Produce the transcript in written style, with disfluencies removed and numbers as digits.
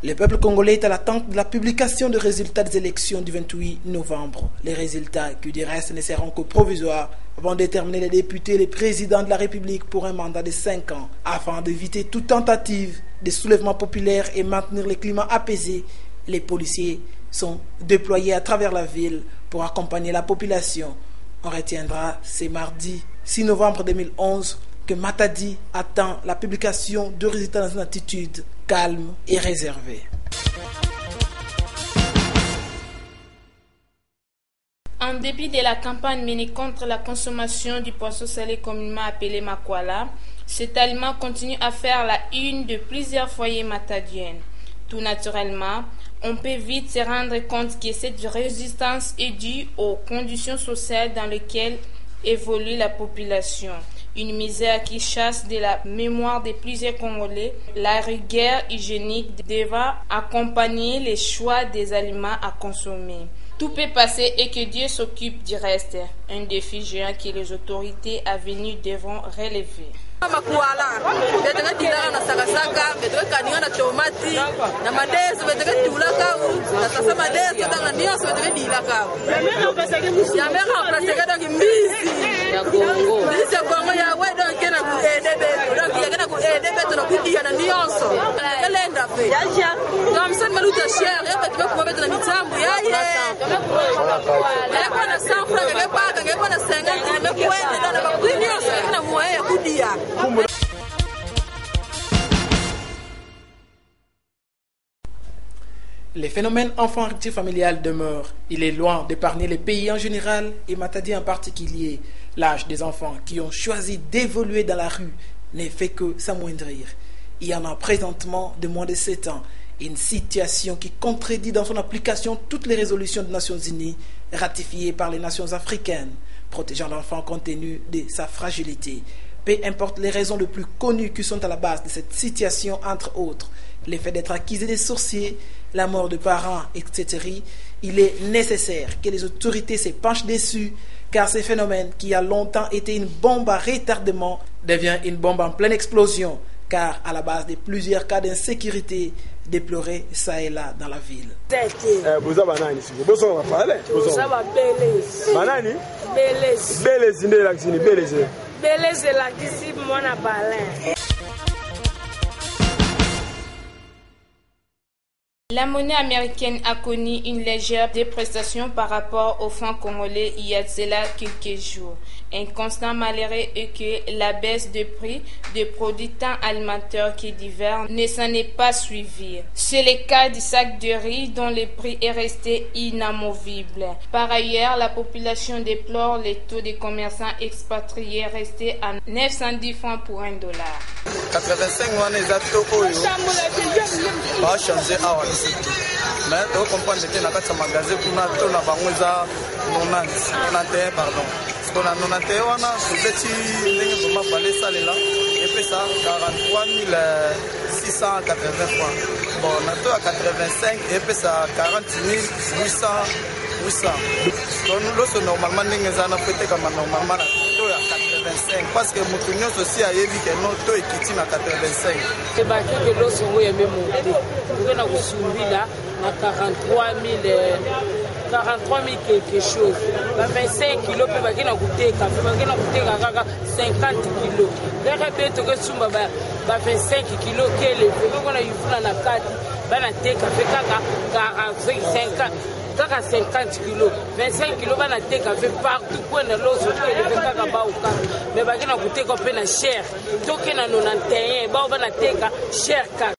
Le peuple congolais est à l'attente de la publication des résultats des élections du 28 novembre. Les résultats, qui du reste ne seront que provisoires, vont déterminer les députés et les présidents de la République pour un mandat de 5 ans. Afin d'éviter toute tentative de soulèvement populaire et maintenir le climat apaisé, les policiers sont déployés à travers la ville pour accompagner la population. On retiendra ce mardi 6 novembre 2011 que Matadi attend la publication de résultats dans une attitude calme et réservée. En dépit de la campagne menée contre la consommation du poisson salé communément appelé makwala, cet aliment continue à faire la une de plusieurs foyers matadiens. Tout naturellement, on peut vite se rendre compte que cette résistance est due aux conditions sociales dans lesquelles évolue la population. Une misère qui chasse de la mémoire de plusieurs Congolais, la rigueur hygiénique devant accompagner les choix des aliments à consommer. Tout peut passer et que Dieu s'occupe du reste. Un défi géant que les autorités à venir devront relever. Makuala, betega tilaka na sakasaka, betega kaninga na tomati, na madeso betega tulaka u, na sasa madeso tanga niyo betega dilaka. Ya mera plasega dangi mbizi. Ya Congo. Mbizi ya Congo ya wedo kena ku edebe, dangi ya kena ku edebe to na kudia na niyonso. Kelenda fe. Ya. Kamsan maluta share, ya betega ku betega na mitambu ya ye. Ya kwa na sanfra ya paka, ya kwa na senga, ya kwende na bakuniyo na muaya kudia. Les phénomènes enfant-rupture familiale demeurent. Il est loin d'épargner les pays en général et Matadi en particulier. L'âge des enfants qui ont choisi d'évoluer dans la rue ne fait que s'amoindrir. Il y en a présentement de moins de 7 ans. Une situation qui contredit dans son application toutes les résolutions des Nations Unies ratifiées par les nations africaines, protégeant l'enfant compte tenu de sa fragilité. Peu importe les raisons les plus connues qui sont à la base de cette situation, entre autres, le fait d'être accusé des sorciers, la mort de parents, etc., il est nécessaire que les autorités se penchent dessus, car ce phénomène qui a longtemps été une bombe à retardement devient une bombe en pleine explosion, car à la base de plusieurs cas d'insécurité déplorés ça et là dans la ville. La monnaie américaine a connu une légère dépréciation par rapport au franc congolais il y a cela quelques jours. Un constant malheureux est que la baisse de prix des produits tant alimentaires que divers ne s'en est pas suivie. C'est le cas du sac de riz dont le prix est resté inamovible. Par ailleurs, la population déplore les taux des commerçants expatriés restés à 910 francs pour $1. 85 wana eza toko oyo bachange awa lisutu mais tokomprendre te na kati ya magasin kuna to na bango eza 91 pardon siko na 91 wana tobeti ndenge vraimen bale esalela epesa 43 680 francs bon na to ya 85 epesa 40 800 loso normalement ndenge eza na fotekama normalement na to ya 85 parce que moto nyonso si ayebi ke no to ekiti na 85 ebaki ke loso ngo yeme monte ngena kusumbila na 43 000 quelque chose ba 25 kilos pe bakina kuteka pe bakina kuteka kaka 50 kilos lere pe to ke sumba ba 25 kilos kele pe kona yifuna na kati bana teka pe kaka 45 kaka 50 kilos 25 kilos bana teka pe partout kwenda loso kele pe kaka ba uka me bakina kuteka pe na cher toke na 91 ba bana teka cher kaka